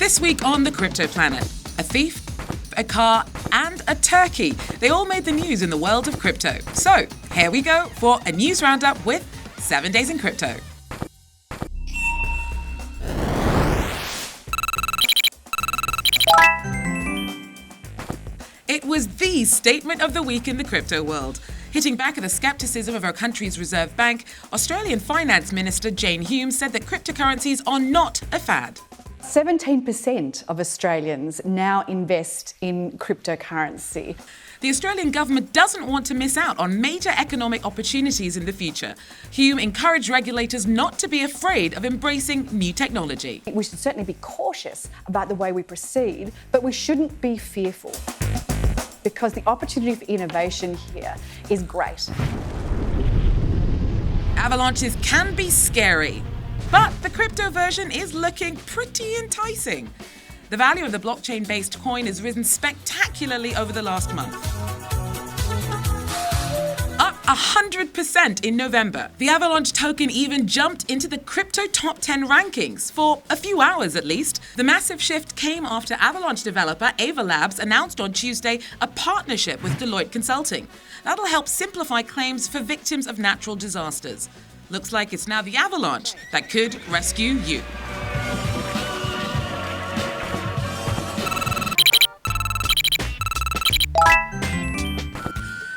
This week on the Crypto Planet, a thief, a car, and a turkey. They all made the news in the world of crypto. So, here we go for a news roundup with 7 Days in Crypto. It was the statement of the week in the crypto world. Hitting back at the skepticism of our country's Reserve Bank, Australian Finance Minister Jane Hume said that cryptocurrencies are not a fad. 17% of Australians now invest in cryptocurrency. The Australian government doesn't want to miss out on major economic opportunities in the future. Hume encouraged regulators not to be afraid of embracing new technology. We should certainly be cautious about the way we proceed, but we shouldn't be fearful, because the opportunity for innovation here is great. Avalanches can be scary, but the crypto version is looking pretty enticing. The value of the blockchain-based coin has risen spectacularly over the last month. Up 100% in November. The Avalanche token even jumped into the crypto top 10 rankings, for a few hours at least. The massive shift came after Avalanche developer Ava Labs announced on Tuesday a partnership with Deloitte Consulting. That'll help simplify claims for victims of natural disasters. Looks like it's now the Avalanche that could rescue you.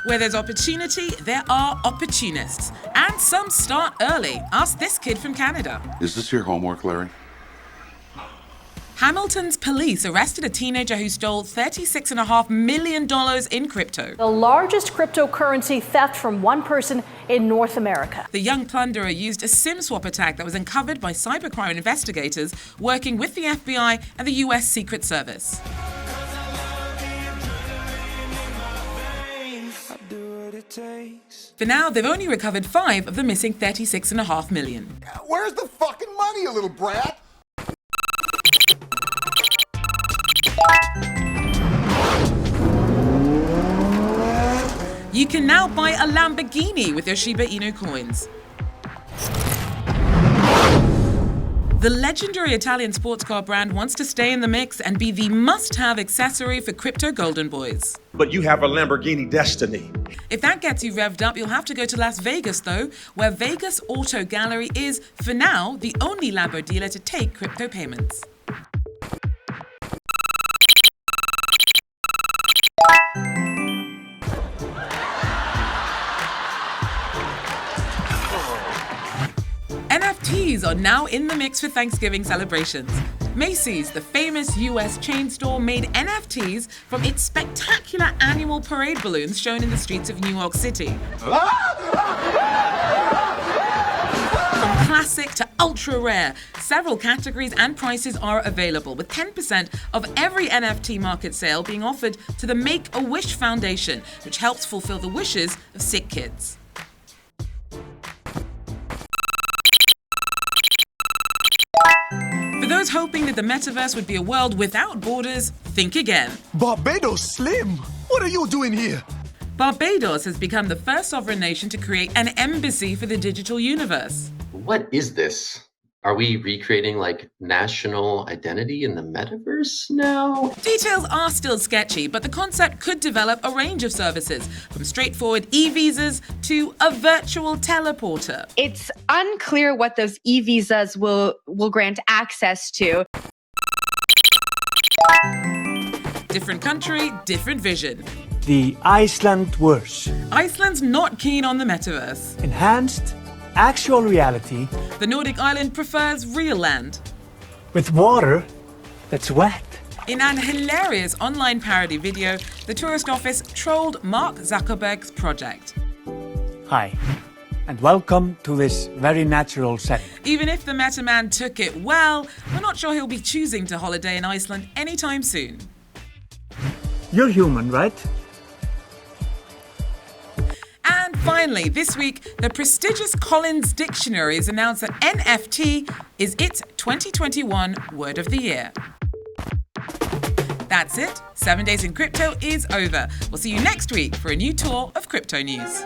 Where there's opportunity, there are opportunists. And some start early. Ask this kid from Canada. Is this your homework, Larry? Hamilton's police arrested a teenager who stole $36.5 million in crypto. The largest cryptocurrency theft from one person in North America. The young plunderer used a SIM swap attack that was uncovered by cybercrime investigators working with the FBI and the US Secret Service. For now, they've only recovered 5 of the missing $36.5 million. Where's the fucking money, you little brat? You can now buy a Lamborghini with your Shiba Inu coins. The legendary Italian sports car brand wants to stay in the mix and be the must-have accessory for crypto golden boys. But you have a Lamborghini Destiny. If that gets you revved up, you'll have to go to Las Vegas, though, where Vegas Auto Gallery is, for now, the only Lambo dealer to take crypto payments. NFTs are now in the mix for Thanksgiving celebrations. Macy's, the famous US chain store, made NFTs from its spectacular annual parade balloons shown in the streets of New York City. From classic to ultra rare, several categories and prices are available, with 10% of every NFT market sale being offered to the Make-A-Wish Foundation, which helps fulfill the wishes of sick kids. For those hoping that the metaverse would be a world without borders, think again. Barbados Slim, what are you doing here? Barbados has become the first sovereign nation to create an embassy for the digital universe. What is this? Are we recreating national identity in the metaverse now? Details are still sketchy, but the concept could develop a range of services, from straightforward e-visas to a virtual teleporter. It's unclear what those e-visas will grant access to. Different country, different vision. The Iceland Wars. Iceland's not keen on the metaverse. Enhanced actual reality. The Nordic island prefers real land. With water that's wet. In an hilarious online parody video, the tourist office trolled Mark Zuckerberg's project. Hi, and welcome to this very natural setting. Even if the Meta Man took it well, we're not sure he'll be choosing to holiday in Iceland anytime soon. You're human, right? And finally, this week, the prestigious Collins Dictionary has announced that NFT is its 2021 Word of the Year. That's it. 7 Days in Crypto is over. We'll see you next week for a new tour of crypto news.